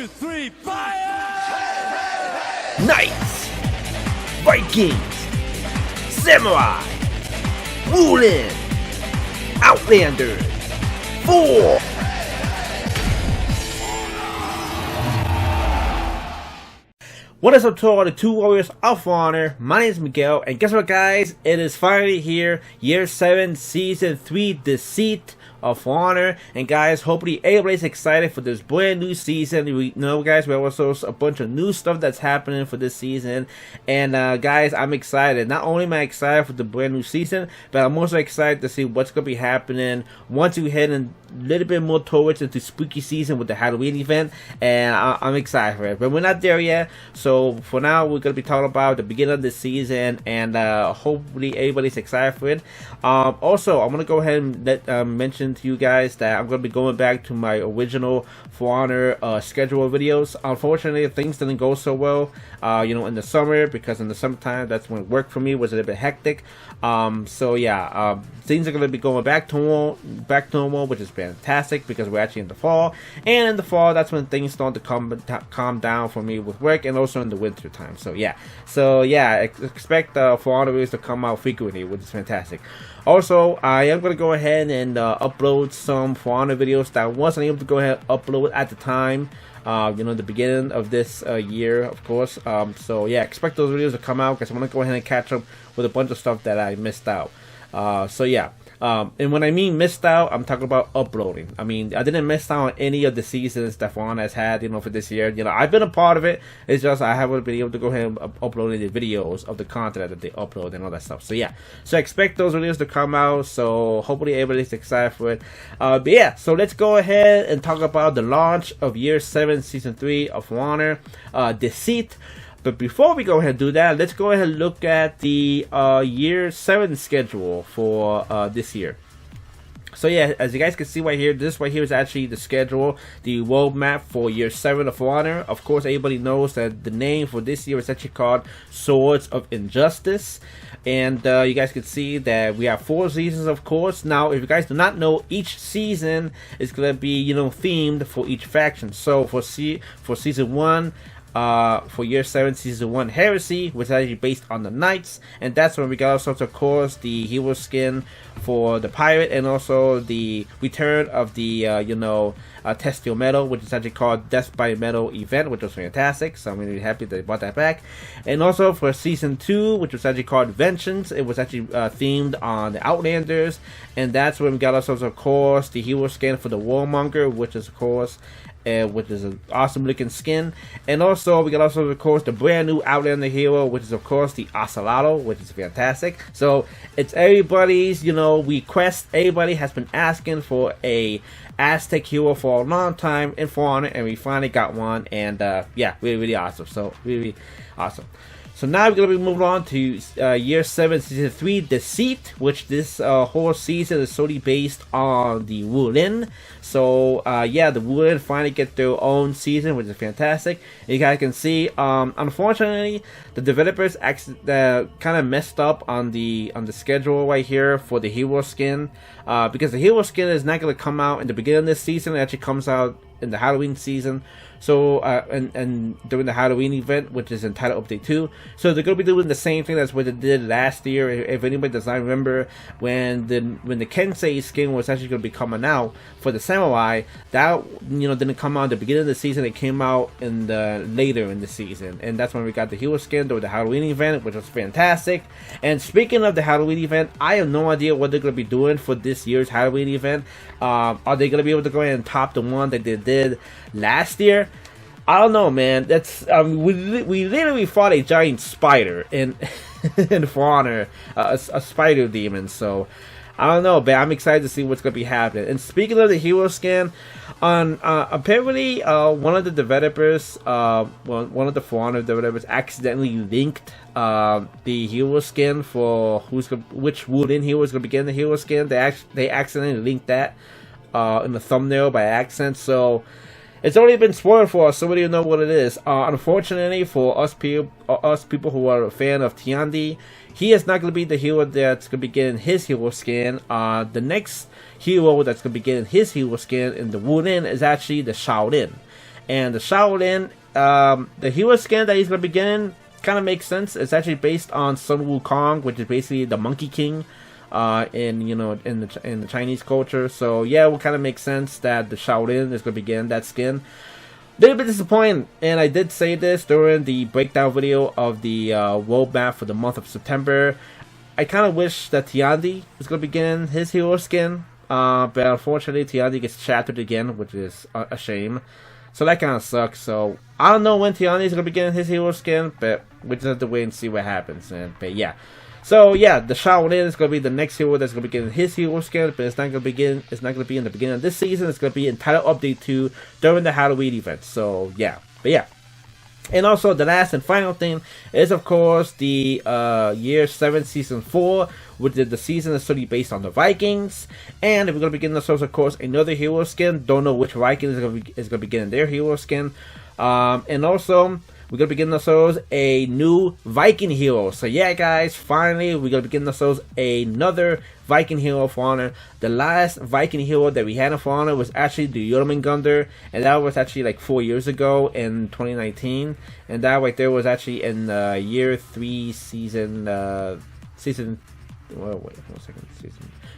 2, 3, fire! Knights, Vikings, Samurai, Woolen, Outlanders, 4. What is up to all the two warriors of honor? My name is Miguel, and guess what, guys? It is finally here, year 7, season 3, Deceit of Honor. And guys, hopefully everybody's excited for this brand new season. We know, guys, we have also a bunch of new stuff that's happening for this season. And guys, I'm excited. Not only am I excited for the brand new season, but I'm also excited to see what's going to be happening once we head in a little bit more towards into spooky season with the Halloween event. And I'm excited for it, but we're not there yet. So for now, we're going to be talking about the beginning of the season, and hopefully everybody's excited for it. Also, I'm going to go ahead and mention to you guys that I'm going to be going back to my original For Honor schedule videos. Unfortunately, things didn't go so well, in the summer, because in the summertime, that's when work for me was a little bit hectic. So yeah, things are going to be going back to normal, which is fantastic, because we're actually in the fall, and in the fall, that's when things start to calm down for me with work, and also in the winter time. So yeah, expect For Honor videos to come out frequently, which is fantastic. Also, I am going to go ahead and upload some For Honor videos that I wasn't able to go ahead and upload at the time, the beginning of this year, of course. So yeah, expect those videos to come out, because I'm going to go ahead and catch up with a bunch of stuff that I missed out. So yeah. And when I mean missed out, I'm talking about uploading. I mean, I didn't miss out on any of the seasons that For Honor has had, for this year. I've been a part of it. It's just I haven't been able to go ahead and upload the videos of the content that they upload and all that stuff. So yeah, so expect those videos to come out. So hopefully everybody's excited for it. But yeah, so let's go ahead and talk about the launch of year 7, season 3 of For Honor, Deceit. But before we go ahead and do that, let's go ahead and look at the year 7 schedule for this year. So yeah, as you guys can see right here, this right here is actually the schedule, the world map for year 7 of For Honor. Of course, everybody knows that the name for this year is actually called Swords of Injustice. And you guys can see that we have 4 seasons, of course. Now, if you guys do not know, each season is going to be, themed for each faction. So for season 1, for year 7, season 1, Heresy, which is actually based on the Knights, and that's when we got also, of course, the hero skin for the pirate, and also the return of the Testio Metal, which is actually called Death by Metal event, which was fantastic. So I'm really happy they brought that back. And also for season 2, which was actually called Vengeance, it was actually themed on the Outlanders, and that's when we got ourselves, of course, the hero skin for the Warmonger, which is, of course, which is an awesome looking skin. And also we got of course the brand new Outlander hero, which is of course the Ocelotto, which is fantastic. So it's everybody's request. Everybody has been asking for a Aztec hero for a long time in For Honor, and we finally got one. And yeah, really awesome. So really awesome. So now we're going to be moving on to year 7, season 3, Deceit, which this whole season is solely based on the Woolen. So yeah, the Woolen finally get their own season, which is fantastic. And you guys can see, unfortunately, the developers kind of messed up on the schedule right here for the hero skin, because the hero skin is not going to come out in the beginning of this season. It actually comes out in the Halloween season. So and during the Halloween event, which is entitled Update 2. So they're gonna be doing the same thing that's what they did last year. If anybody does not remember, when the Kensei skin was actually gonna be coming out for the Samurai, that didn't come out at the beginning of the season. It came out in the later in the season, and that's when we got the hero skin during the Halloween event, which was fantastic. And speaking of the Halloween event, I have no idea what they're gonna be doing for this year's Halloween event. Are they gonna be able to go ahead and top the one that they did last year? I don't know, man. That's we literally fought a giant spider in For Honor, a spider demon. So I don't know, but I'm excited to see what's gonna be happening. And speaking of the hero skin, apparently one of the developers, one of the For Honor developers, accidentally linked the hero skin for which Wooden hero is gonna be getting the hero skin. They accidentally linked that in the thumbnail by accident. So it's already been spoiled for us, so we don't know what it is. Unfortunately for us people who are a fan of Tiandi, he is not going to be the hero that's going to be getting his hero skin. The next hero that's going to be getting his hero skin in the Wooden is actually the Shaolin. And the Shaolin, the hero skin that he's gonna be getting kind of makes sense. It's actually based on Sun Wukong, which is basically the Monkey King, in the Chinese culture. So yeah, it will kind of make sense that the Shaolin is gonna be getting that skin. Little bit disappointed, and I did say this during the breakdown video of the roadmap for the month of September. I kind of wish that Tiandi was going to be getting his hero skin, but unfortunately Tiandi gets shattered again, which is a shame. So that kind of sucks. So I don't know when Tiandi is going to be getting his hero skin, but we just have to wait and see what happens. But yeah. So yeah, the Shaolin is going to be the next hero that's going to be getting his hero skin, but it's not going to begin. It's not going to be in the beginning of this season. It's going to be in Title Update 2 during the Halloween event. So yeah, but yeah. And also the last and final thing is of course the Year 7 Season 4, which is the season is solely based on the Vikings. And we're going to be getting ourselves of course another hero skin. Don't know which Viking is going to be getting their hero skin. And also we're going to be getting ourselves a new Viking hero. So yeah guys, finally we're going to be getting ourselves another Viking hero of Honor. The last Viking hero that we had of Honor was actually the Jormungandr, and that was actually like 4 years ago in 2019. And that right there was actually in Year 3 season, well, wait, 1 second,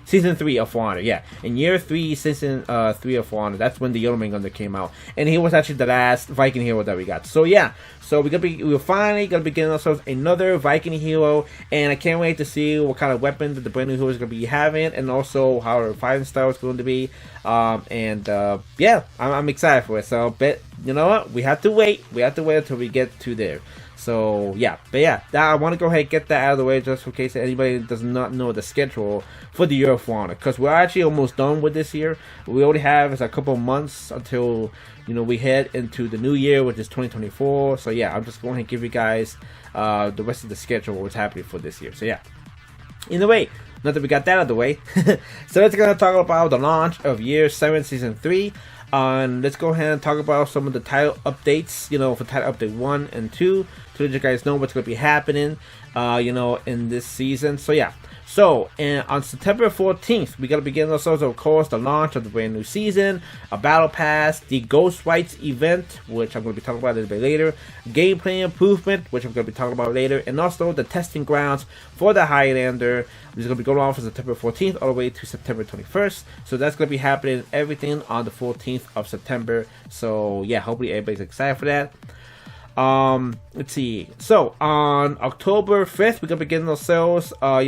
Season 3 of Honor, yeah. In Year 3, Season 3 of Honor, that's when the Jormungandr came out. And he was actually the last Viking hero that we got. So yeah, so we're finally going to be getting ourselves another Viking hero. And I can't wait to see what kind of weapons that the brand new hero is going to be having. And also how our fighting style is going to be. Yeah, I'm excited for it. So, but you know what? We have to wait. We have to wait until we get to there. So yeah, but yeah, I want to go ahead and get that out of the way just in case anybody does not know the schedule for the Year of Honor, because we're actually almost done with this year. We only have a couple months until we head into the new year, which is 2024. So yeah, I'm just going to give you guys the rest of the schedule, what's happening for this year. So yeah, either way, now that we got that out of the way, so let's go and talk about the launch of Year 7 Season 3. Let's go ahead and talk about some of the title updates, for title update 1 and 2, to let you guys know what's going to be happening, in this season. So yeah, so on September 14th, we're going to begin ourselves, of course, the launch of the brand new season, a battle pass, the Ghost Rites event, which I'm going to be talking about a little bit later, gameplay improvement, which I'm going to be talking about later, and also the testing grounds for the Highlander, which is going to be going on from September 14th all the way to September 21st. So that's going to be happening everything on the 14th of September. So yeah, hopefully everybody's excited for that. Let's see. So on October 5th, we're gonna begin ourselves, a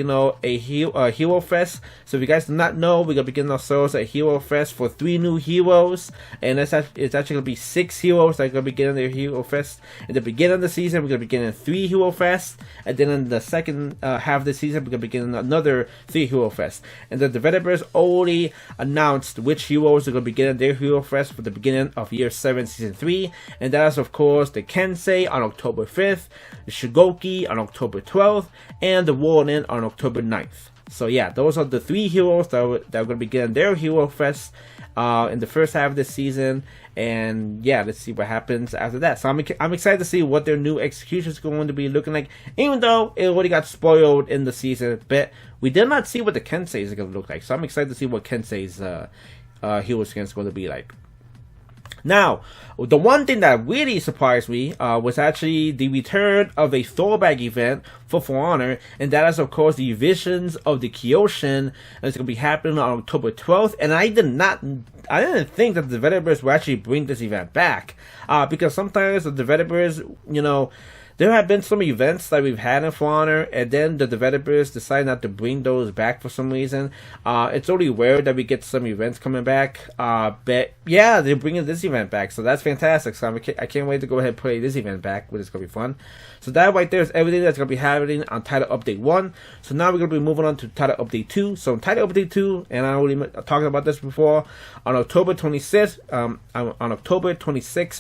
Hero Fest. So if you guys do not know, we're gonna begin ourselves a Hero Fest for 3 new heroes, and it's actually gonna be 6 heroes that are gonna be getting their Hero Fest. In the beginning of the season, we're gonna be getting 3 Hero Fests, and then in the second half of the season, we're gonna be getting another 3 Hero Fests. And the developers already announced which heroes are gonna be getting their Hero Fest for the beginning of Year 7 Season 3, and that is of course the Kensei on October 5th, the Shigoki on October 12th, and the Warden on October 9th. So yeah, those are the 3 heroes that are going to be getting their Hero Fest in the first half of this season. And yeah, let's see what happens after that. So I'm excited to see what their new execution is going to be looking like, even though it already got spoiled in the season. But we did not see what the Kensei is going to look like. So I'm excited to see what Kensei's hero skin is going to be like. Now, the one thing that really surprised me was actually the return of a throwback event for Honor, and that is of course the Visions of the Kyoshin, and it's going to be happening on October 12th. And I didn't think that the developers would actually bring this event back, because sometimes the developers, there have been some events that we've had in For Honor, and then the developers decide not to bring those back for some reason. It's only rare that we get some events coming back, but yeah, they're bringing this event back, so that's fantastic. So I can't wait to go ahead and play this event back, which is going to be fun. So that right there is everything that's going to be happening on Title Update 1. So now we're going to be moving on to Title Update 2. So in Title Update 2, and I already talked about this before, on October 26th,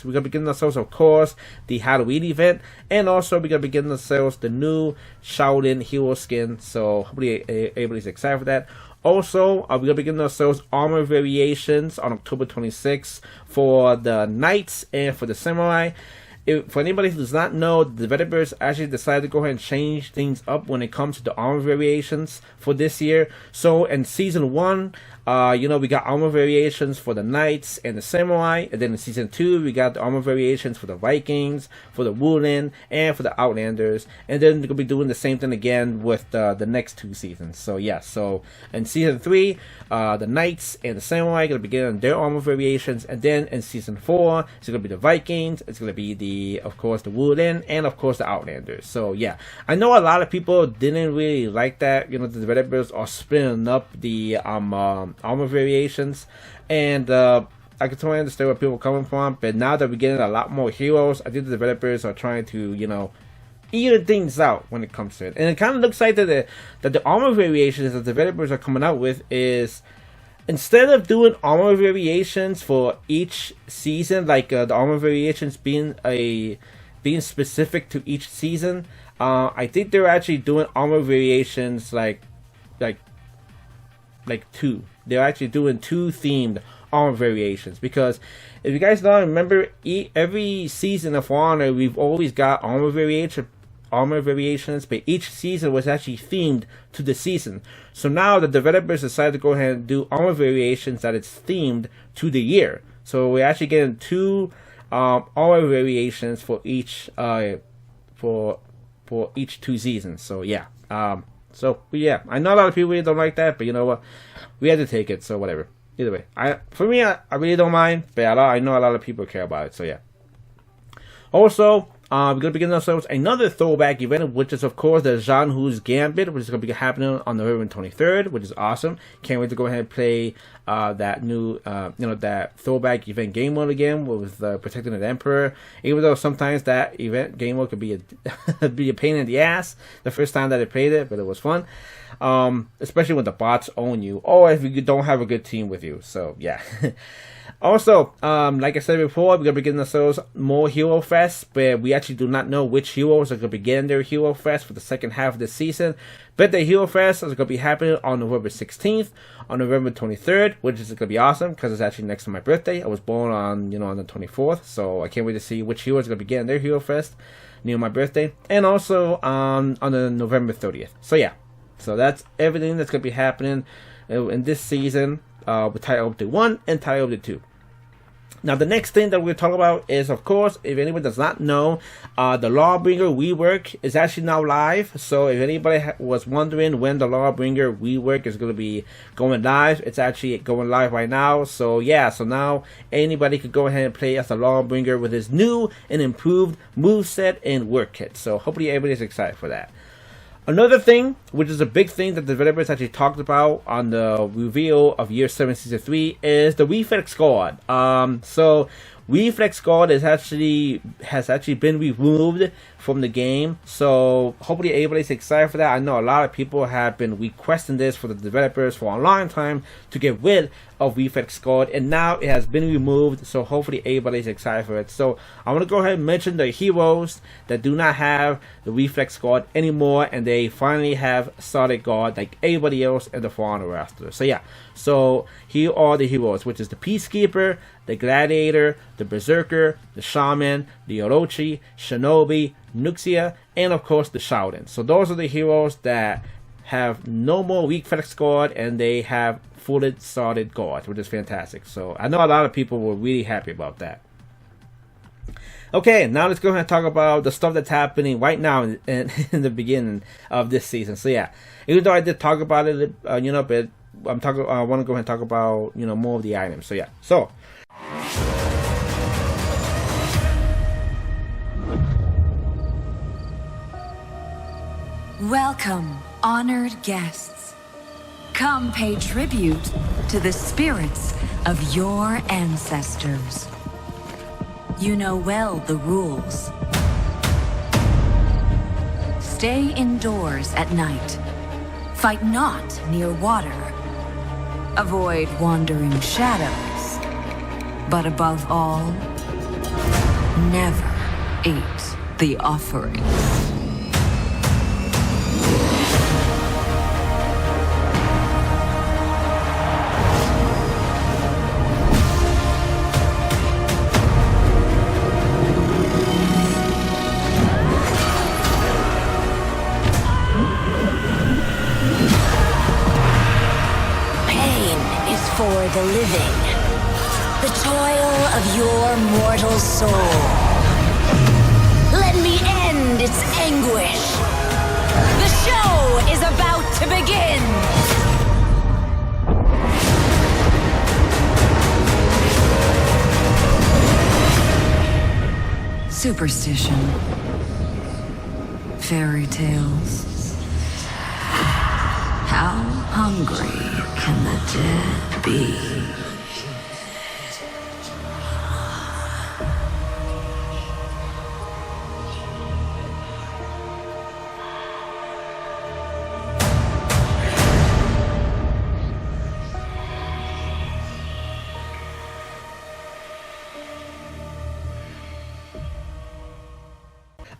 we're going to be getting ourselves, of course, the Halloween event, and also we're going to be getting ourselves the new Shaolin hero skin. So hopefully everybody's excited for that. Also, we're going to be getting ourselves armor variations on October 26th for the Knights and for the Samurai. for anybody who does not know, the developers actually decided to go ahead and change things up when it comes to the armor variations for this year. So in season 1, we got armor variations for the knights and the samurai, and then in season 2 we got the armor variations for the Vikings, for the Wooden, and for the Outlanders, and then they're gonna be doing the same thing again with the next 2 seasons. So yeah, so in season 3, the knights and the samurai are gonna be getting their armor variations, and then in season 4 it's gonna be the Vikings, it's gonna be of course the Wooden, and of course the Outlanders. So yeah, I know a lot of people didn't really like that. The developers are splitting up the armor variations, and I can totally understand where people are coming from, but now that we're getting a lot more heroes, I think the developers are trying to even things out when it comes to it. And it kind of looks like that the armor variations that the developers are coming out with is, instead of doing armor variations for each season, like the armor variations being specific to each season, I think they're actually doing armor variations like 2. They're actually doing 2 themed armor variations, because if you guys don't remember, every season of Honor we've always got armor variations, but each season was actually themed to the season. So now the developers decided to go ahead and do armor variations that it's themed to the year. So we're actually getting 2 armor variations for each for each 2 seasons. So yeah. So yeah, I know a lot of people really don't like that, but you know what? We had to take it, so whatever. Either way, I really don't mind, but I know a lot of people care about it, so yeah. Also, we're going to begin ourselves another throwback event, which is of course the Zhang Hu's Gambit, which is going to be happening on November 23rd, which is awesome. Can't wait to go ahead and play that new, that throwback event game mode again with Protecting the Emperor. Even though sometimes that event game mode could be be a pain in the ass the first time that I played it, but it was fun. Especially when the bots own you, or if you don't have a good team with you. So yeah. Also, like I said before, we're going to be getting ourselves more Hero Fest, but we actually do not know which heroes are going to be getting their Hero Fest for the second half of the season. But the Hero Fest is going to be happening on November 16th, on November 23rd, which is going to be awesome because it's actually next to my birthday. I was born on the 24th, so I can't wait to see which heroes are going to be getting their Hero Fest near my birthday, and also on the November 30th. So yeah, so that's everything that's going to be happening in this season with Title Update 1 and Title Update 2. Now, the next thing that we're going to talk about is, of course, if anyone does not know, the Lawbringer rework is actually now live. So if anybody was wondering when the Lawbringer rework is going to be going live, it's actually going live right now. So yeah, so now anybody could go ahead and play as the Lawbringer with his new and improved moveset and work kit. So hopefully everybody's excited for that. Another thing, which is a big thing that the developers actually talked about on the reveal of Year 7 Season 3, is the Reflex Guard. So Reflex Guard has actually been removed from the game, so hopefully everybody's excited for that. I know a lot of people have been requesting this for the developers for a long time to get rid of Reflex Guard, and now it has been removed, so hopefully everybody's excited for it. So I want to go ahead and mention the heroes that do not have the Reflex Guard anymore, and they finally have Solid Guard like everybody else in the For Honor roster. So yeah, so here are the heroes, which is the Peacekeeper, the Gladiator, the Berserker, the Shaman, the Orochi, Shinobi, Nuxia, and of course the Shaolin. So those are the heroes that have no more Reflex Guard, and they have fully solid guard, which is fantastic. So I know a lot of people were really happy about that. Okay, now let's go ahead and talk about the stuff that's happening right now in the beginning of this season. So yeah, even though I did talk about it, but I want to go ahead and talk about more of the items. So yeah, so. Welcome, honored guests. Come pay tribute to the spirits of your ancestors. You know well the rules. Stay indoors at night. Fight not near water. Avoid wandering shadows. But above all, never eat the offerings. the living, the toil of your mortal soul. Let me end its anguish. The show is about to begin. Superstition. Fairy tales. How hungry can the dead be?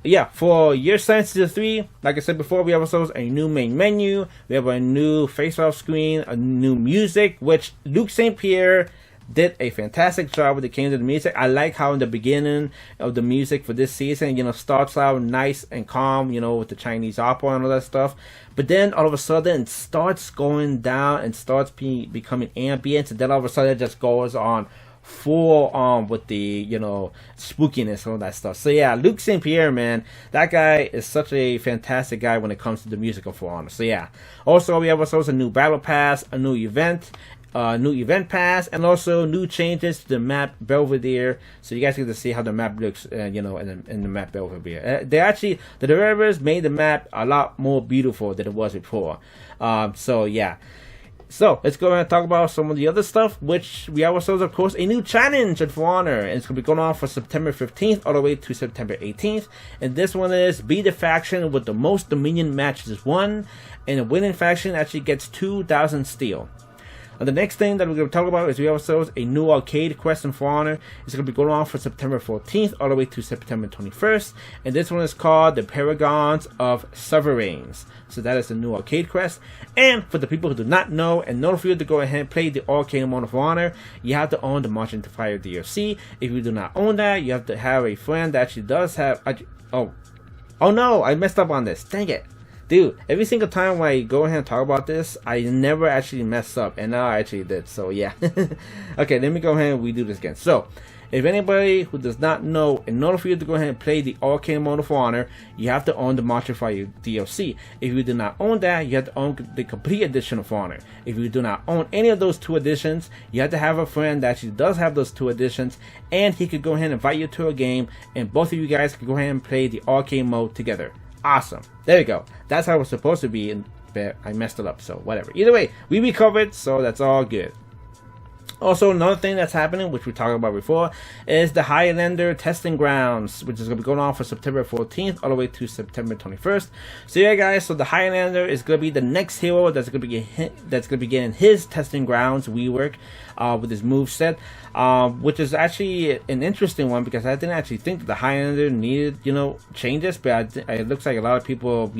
Yeah, for year 7 season 3, like I said before, we have ourselves a new main menu, we have a new face-off screen, a new music, which Luke St. Pierre did a fantastic job when it came to the music. I like how in the beginning of the music for this season, starts out nice and calm, with the Chinese opera and all that stuff. But then all of a sudden it starts going down and starts becoming ambient, and then all of a sudden it just goes on full on with the spookiness and all that stuff. So yeah, Luke St. Pierre, man, that guy is such a fantastic guy when it comes to the music of For Honor. So yeah, also we have ourselves a new battle pass, a new event pass, and also new changes to the map Belvedere, so you guys get to see how the map looks in the map Belvedere. The developers made the map a lot more beautiful than it was before. So yeah. So, let's go ahead and talk about some of the other stuff, which we have ourselves, of course, a new challenge at For Honor, and it's going to be going on for September 15th all the way to September 18th, and this one is be the faction with the most Dominion matches won, and the winning faction actually gets 2,000 steel. And the next thing that we're going to talk about is we have ourselves a new arcade quest in For Honor. It's going to be going on for September 14th all the way to September 21st. And this one is called the Paragons of Sovereigns. So that is the new arcade quest. And for the people who do not know, in order for you to go ahead and play the arcade mode of For Honor, you have to own the Marching to Fire DLC. If you do not own that, you have to have a friend that actually does have... Oh no, I messed up on this. Dang it. Dude, every single time when I go ahead and talk about this, I never actually mess up, and now I actually did, so yeah. Okay, let me go ahead and redo this again. So, if anybody who does not know, in order for you to go ahead and play the arcade mode of Honor, you have to own the Marching Fire DLC. If you do not own that, you have to own the complete edition of Honor. If you do not own any of those 2 editions, you have to have a friend that actually does have those 2 editions, and he could go ahead and invite you to a game, and both of you guys can go ahead and play the arcade mode together. Awesome. There you go. That's how it was supposed to be, but I messed it up, so whatever. Either way, we recovered, so that's all good. Also, another thing that's happening, which we talked about before, is the Highlander testing grounds, which is going to be going on for September 14th all the way to September 21st. So yeah, guys, so the Highlander is going to be the next hero that's going to be getting his testing grounds rework with his moveset, which is actually an interesting one, because I didn't actually think that the Highlander needed, changes, but it looks like a lot of people,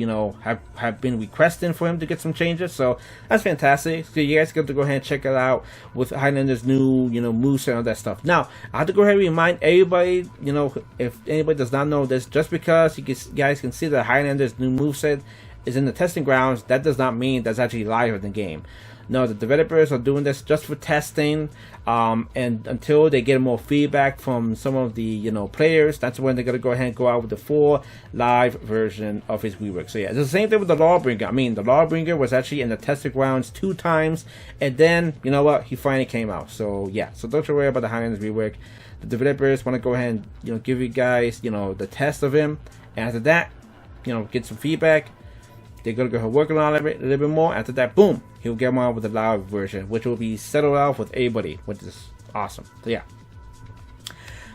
have been requesting for him to get some changes, so that's fantastic. So you guys get to go ahead and check it out with Highlander's new, moveset and all that stuff. Now, I have to go ahead and remind everybody, if anybody does not know this, just because you guys can see that Highlander's new moveset is in the testing grounds, that does not mean that's actually live in the game. No, the developers are doing this just for testing, and until they get more feedback from some of the players, that's when they're gonna go ahead and go out with the full live version of his rework. So yeah, it's the same thing with the Lawbringer. I mean, the Lawbringer was actually in the testing grounds 2 times, and then he finally came out. So yeah, so don't you worry about the Highlanders rework. The developers want to go ahead and give you guys the test of him, and after that, get some feedback. They're going to go working on it a little bit more. After that, boom, he'll get on with the live version, which will be settled out with everybody, which is awesome. So yeah.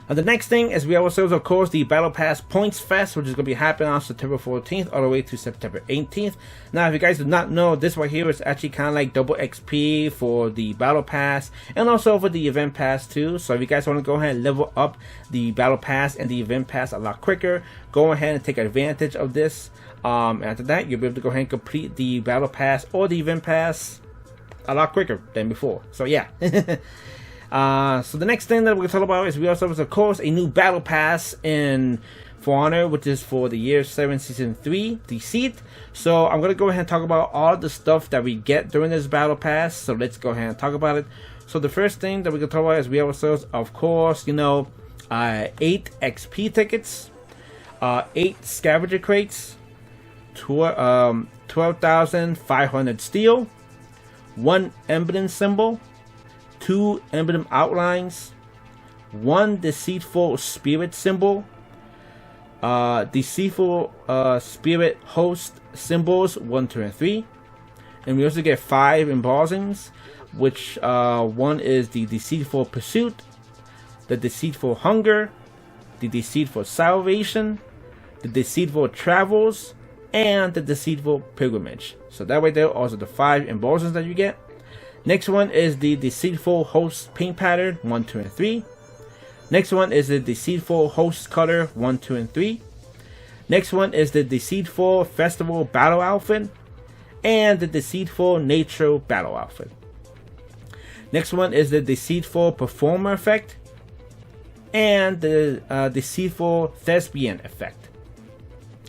And the next thing is we have ourselves, of course, the Battle Pass Points Fest, which is going to be happening on September 14th all the way to September 18th. Now, if you guys do not know, this right here is actually kind of like double XP for the Battle Pass and also for the Event Pass too. So if you guys want to go ahead and level up the Battle Pass and the Event Pass a lot quicker, go ahead and take advantage of this. After that, you'll be able to go ahead and complete the Battle Pass or the Event Pass a lot quicker than before. So yeah. So the next thing that we're going to talk about is we also have, of course, a new Battle Pass in For Honor, which is for the year 7 season 3 Deceit. So I'm going to go ahead and talk about all the stuff that we get during this Battle Pass. So let's go ahead and talk about it. So the first thing that we can talk about is we have ourselves, of course, 8 XP tickets, 8 scavenger crates, 12,500 steel, 1 emblem symbol, 2 emblem outlines, 1 deceitful spirit symbol, deceitful spirit host symbols 1, 2, and 3, and we also get 5 embossings, which one is the deceitful pursuit, the deceitful hunger, the deceitful salvation, the deceitful travels, and the deceitful pilgrimage. So that way there are also the 5 embossings that you get. Next one is the deceitful host paint pattern 1, 2, and 3. Next one is the deceitful host color 1, 2, and 3. Next one is the deceitful festival battle outfit and the deceitful nature battle outfit. Next one is the deceitful performer effect and the deceitful thespian effect.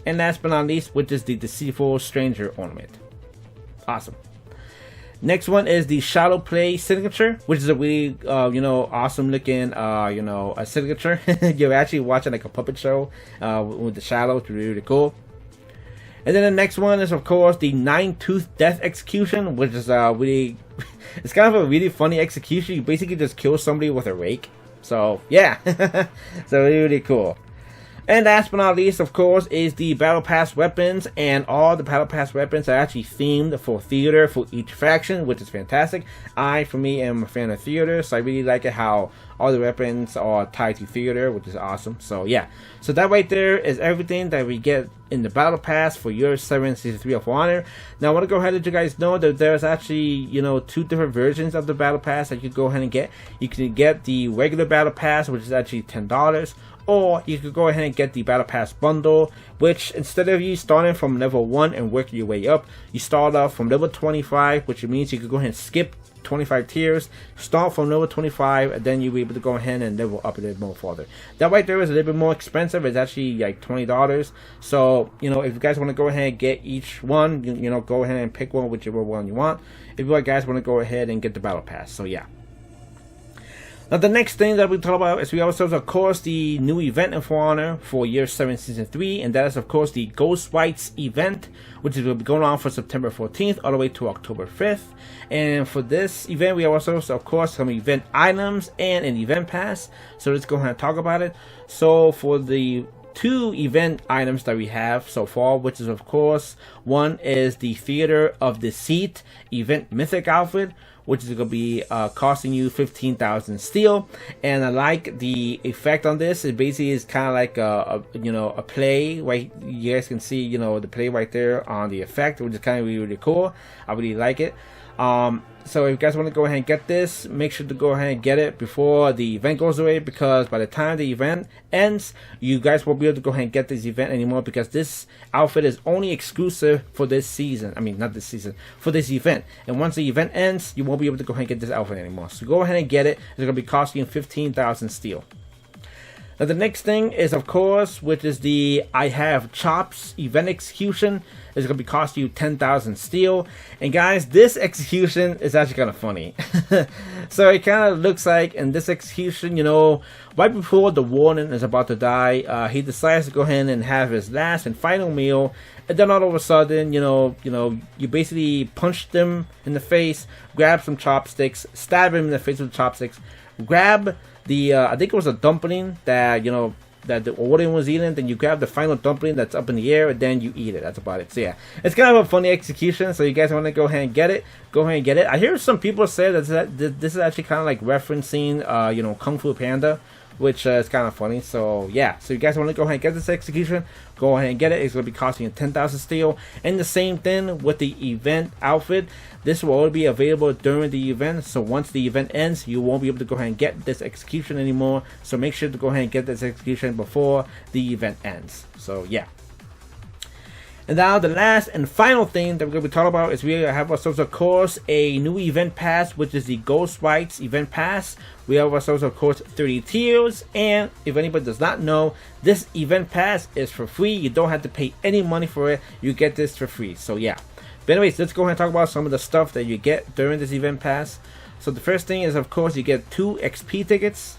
And last but not least, which is the deceitful stranger ornament. Awesome. Next one is the shadow play signature, which is a really awesome looking a signature. You're actually watching like a puppet show with the shadows, really cool. And then the next one is of course the 9-tooth death execution, which is really it's kind of a really funny execution. You basically just kill somebody with a rake. So yeah, so really cool. And last but not least, of course, is the Battle Pass weapons, and all the Battle Pass weapons are actually themed for theater for each faction, which is fantastic. For me, am a fan of theater, so I really like it how all the weapons are tied to theater, which is awesome. So yeah, so that right there is everything that we get in the Battle Pass for Year 7 Season 3 of Honor. Now I want to go ahead and let you guys know that there's actually 2 different versions of the Battle Pass that you can go ahead and get. You can get the regular Battle Pass, which is actually $10. Or you could go ahead and get the Battle Pass bundle, which instead of you starting from level 1 and working your way up, you start off from level 25, which means you could go ahead and skip 25 tiers, start from level 25, and then you'll be able to go ahead and level up a little more further. That right there is a little bit more expensive. It's actually like $20. So, if you guys want to go ahead and get each one, go ahead and pick one, whichever one you want. If you guys want to go ahead and get the Battle Pass. So yeah. Now the next thing that we talk about is we also have, of course, the new event in For Honor for Year 7 Season 3, and that is of course the Ghost Rites event, which is going to be going on from September 14th all the way to October 5th. And for this event, we also of course some event items and an event pass. So let's go ahead and talk about it. So for the 2 event items that we have so far, which is of course, one is the Theater of Deceit event mythic outfit, which is going to be costing you 15,000 steel. And I like the effect on this. It basically is kind of like a play, right? You guys can see the play right there on the effect, which is kind of really cool. I really like it. So if you guys want to go ahead and get this, make sure to go ahead and get it before the event goes away, because by the time the event ends, you guys won't be able to go ahead and get this event anymore, because this outfit is only exclusive for this season. I mean, not this season, for this event. And once the event ends, you won't be able to go ahead and get this outfit anymore. So go ahead and get it. It's going to be costing you 15,000 steel. Now the next thing is, of course, which is the I Have Chops event execution. It's going to be costing you 10,000 steel. And guys, this execution is actually kind of funny. So it kind of looks like in this execution, right before the warden is about to die, he decides to go ahead and have his last and final meal. And then all of a sudden, you basically punch them in the face, grab some chopsticks, stab him in the face with the chopsticks, grab the I think it was a dumpling that that the warden was eating. Then you grab the final dumpling that's up in the air, and then you eat it. That's about it. So yeah, it's kind of a funny execution. So you guys want to go ahead and get it, go ahead and get it. I hear some people say that this is actually kind of like referencing Kung Fu Panda, which is kind of funny. So yeah, so you guys want to go ahead and get this execution, go ahead and get it. It's going to be costing you 10,000 steel. And the same thing with the event outfit. This will only be available during the event. So once the event ends, you won't be able to go ahead and get this execution anymore. So make sure to go ahead and get this execution before the event ends. So yeah. And now the last and final thing that we're going to be talking about is we have ourselves, of course, a new event pass, which is the Ghost Rites event pass. We have ourselves, of course, 30 tiers. And if anybody does not know, this event pass is for free. You don't have to pay any money for it. You get this for free. So yeah. But anyways, let's go ahead and talk about some of the stuff that you get during this event pass. So the first thing is, of course, you get 2 XP tickets.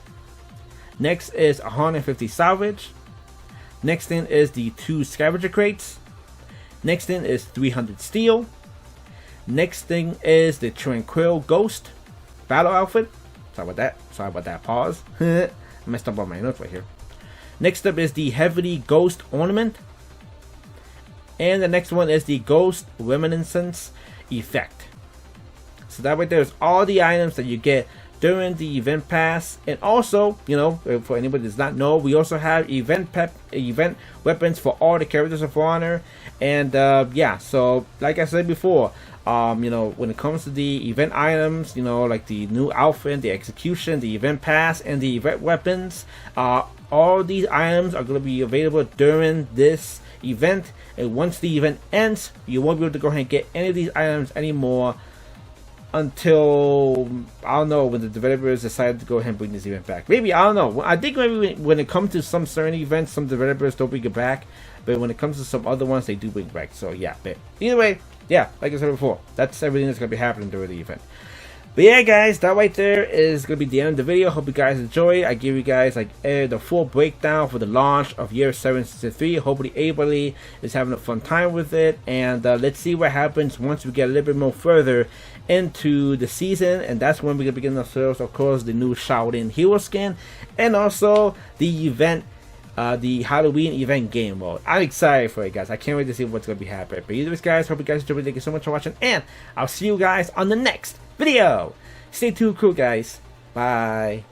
Next is 150 salvage. Next thing is the 2 scavenger crates. Next thing is 300 steel. Next thing is the Tranquil Ghost battle outfit. Sorry about that. Pause. I messed up on my notes right here. Next up is the Heavily Ghost Ornament. And the next one is the Ghost Reminiscence Effect. So that way there's all the items that you get during the event pass. And also, you know, for anybody that does not know, we also have event weapons for all the characters of Honor. And yeah, so like I said before, you know, when it comes to the event items, you know, like the new outfit, the execution, the event pass, and the event weapons, all these items are going to be available during this event. And once the event ends, you won't be able to go ahead and get any of these items anymore until, I don't know, when the developers decide to go ahead and bring this event back. Maybe, I don't know. I think maybe when it comes to some certain events, some developers don't bring it back, but when it comes to some other ones, they do bring it back. So yeah, but either way, yeah, like I said before, that's everything that's going to be happening during the event. But yeah, guys, that right there is going to be the end of the video. Hope you guys enjoy. I give you guys like the full breakdown for the launch of Year 7 Season 3. Hopefully everybody is having a fun time with it. And let's see what happens once we get a little bit more further into the season. And that's when we're going to begin ourselves, of course, the new Shaolin Hero skin. And also the event, the Halloween event game mode. I'm excited for it, guys. I can't wait to see what's going to be happening. But either way, guys, hope you guys enjoyed. Thank you so much for watching. And I'll see you guys on the next video. Stay tuned, cool guys. Bye.